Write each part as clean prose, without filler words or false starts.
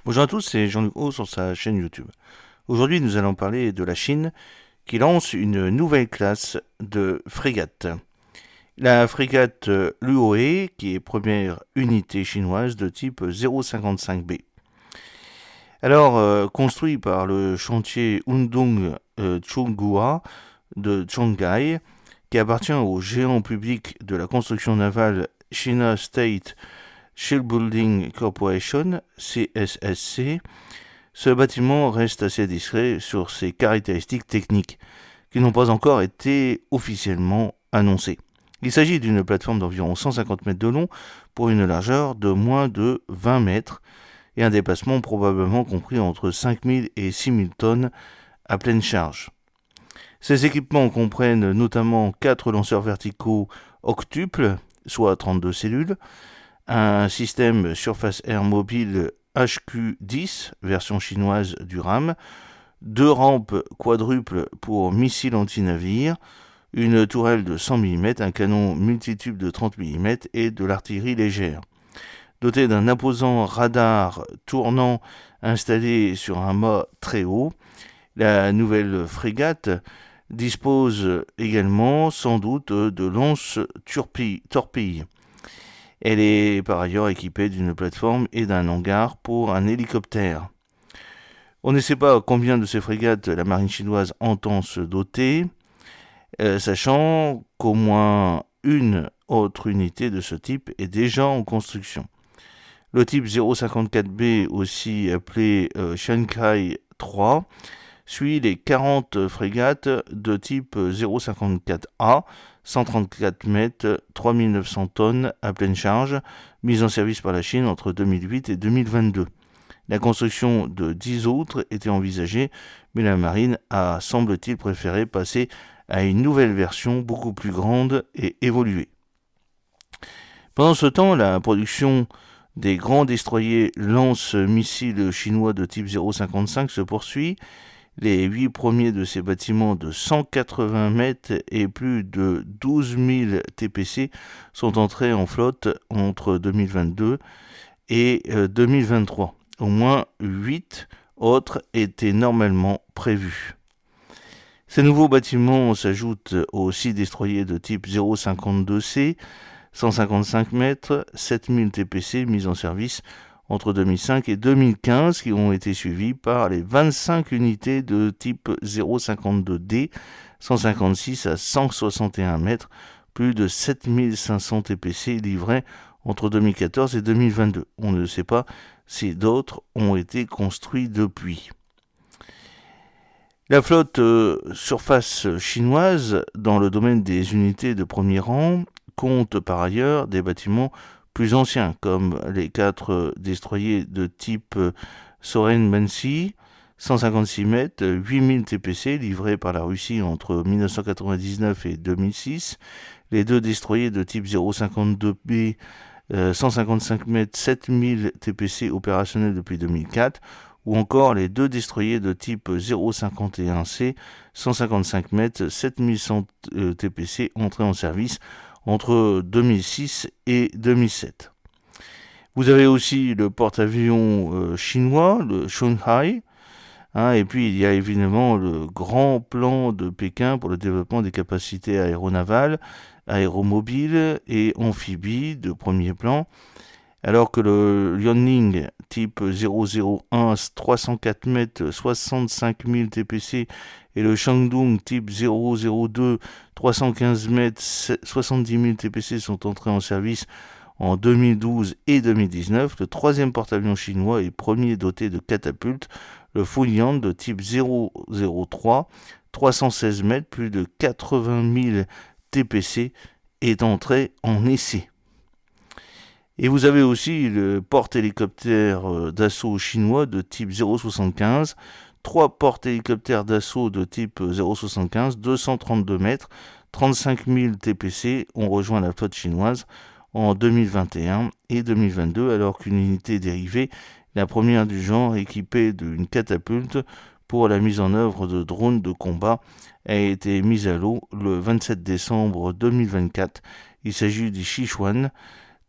Bonjour à tous, c'est Jean-Luc Haut sur sa chaîne YouTube. Aujourd'hui, nous allons parler de la Chine qui lance une nouvelle classe de frégates. La frégate Luohe, qui est première unité chinoise de type 055B. Alors, construit par le chantier Undong Chonghua de Shanghai, qui appartient au géant public de la construction navale China State Shipbuilding Corporation, CSSC, ce bâtiment reste assez discret sur ses caractéristiques techniques, qui n'ont pas encore été officiellement annoncées. Il s'agit d'une plateforme d'environ 150 mètres de long pour une largeur de moins de 20 mètres et un déplacement probablement compris entre 5000 et 6000 tonnes à pleine charge. Ces équipements comprennent notamment 4 lanceurs verticaux octuples, soit 32 cellules, un système surface air mobile HQ-10, version chinoise du RAM, 2 rampes quadruples pour missiles anti-navires, une tourelle de 100 mm, un canon multitube de 30 mm et de l'artillerie légère. Dotée d'un imposant radar tournant installé sur un mât très haut, la nouvelle frégate dispose également sans doute de lance-torpilles. Elle est par ailleurs équipée d'une plateforme et d'un hangar pour un hélicoptère. On ne sait pas combien de ces frégates la marine chinoise entend se doter, sachant qu'au moins une autre unité de ce type est déjà en construction. Le type 054B, aussi appelé Shanghai 3, suit les 40 frégates de type 054A, 134 mètres, 3900 tonnes à pleine charge, mises en service par la Chine entre 2008 et 2022. La construction de 10 autres était envisagée, mais la marine a, semble-t-il, préféré passer à une nouvelle version beaucoup plus grande et évoluée. Pendant ce temps, la production des grands destroyers lance-missiles chinois de type 055 se poursuit. Les 8 premiers de ces bâtiments de 180 mètres et plus de 12 000 TPC sont entrés en flotte entre 2022 et 2023. Au moins 8 autres étaient normalement prévus. Ces nouveaux bâtiments s'ajoutent aux 6 destroyers de type 052C, 155 mètres, 7000 TPC mis en service entre 2005 et 2015 qui ont été suivis par les 25 unités de type 052D, 156 à 161 mètres, plus de 7500 TPC livrés entre 2014 et 2022. On ne sait pas si d'autres ont été construits depuis. La flotte surface chinoise, dans le domaine des unités de premier rang, compte par ailleurs des bâtiments plus anciens, comme les 4 destroyers de type Soren Mansi, 156 mètres, 8000 TPC livrés par la Russie entre 1999 et 2006, les 2 destroyers de type 052B, 155 mètres, 7000 TPC opérationnels depuis 2004, ou encore les 2 destroyers de type 051C, 155 mètres, 7100 TPC entrés en service entre 2006 et 2007. Vous avez aussi le porte-avions chinois, le Shanghai, et puis il y a évidemment le grand plan de Pékin pour le développement des capacités aéronavales, aéromobiles et amphibies de premier plan, alors que le Liaoning type 001 304 mètres 65 000 TPC et le Shandong type 002 315 mètres 70 000 TPC sont entrés en service en 2012 et 2019. Le troisième porte-avions chinois et premier doté de catapultes, le Fujian de type 003 316 mètres, plus de 80 000 TPC, est entré en essai. Et vous avez aussi le porte-hélicoptère d'assaut chinois de type 075, 3 porte-hélicoptères d'assaut de type 075, 232 mètres, 35 000 TPC ont rejoint la flotte chinoise en 2021 et 2022, alors qu'une unité dérivée, la première du genre équipée d'une catapulte pour la mise en œuvre de drones de combat, a été mise à l'eau le 27 décembre 2024. Il s'agit du Sichuan,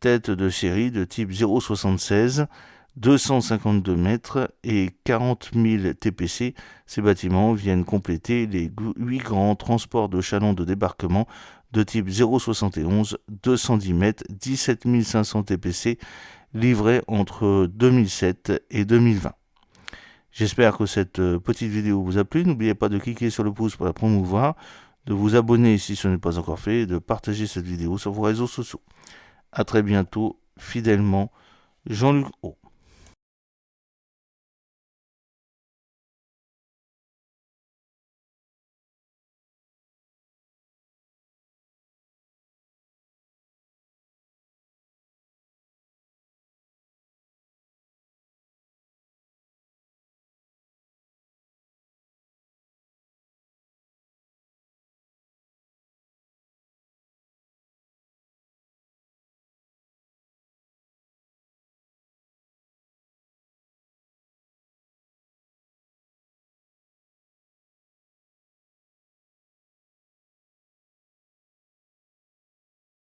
tête de série de type 076, 252 mètres et 40 000 TPC. Ces bâtiments viennent compléter les 8 grands transports de chalands de débarquement de type 071, 210 mètres, 17 500 TPC, livrés entre 2007 et 2020. J'espère que cette petite vidéo vous a plu. N'oubliez pas de cliquer sur le pouce pour la promouvoir, de vous abonner si ce n'est pas encore fait et de partager cette vidéo sur vos réseaux sociaux. A très bientôt, fidèlement, Jean-Luc O.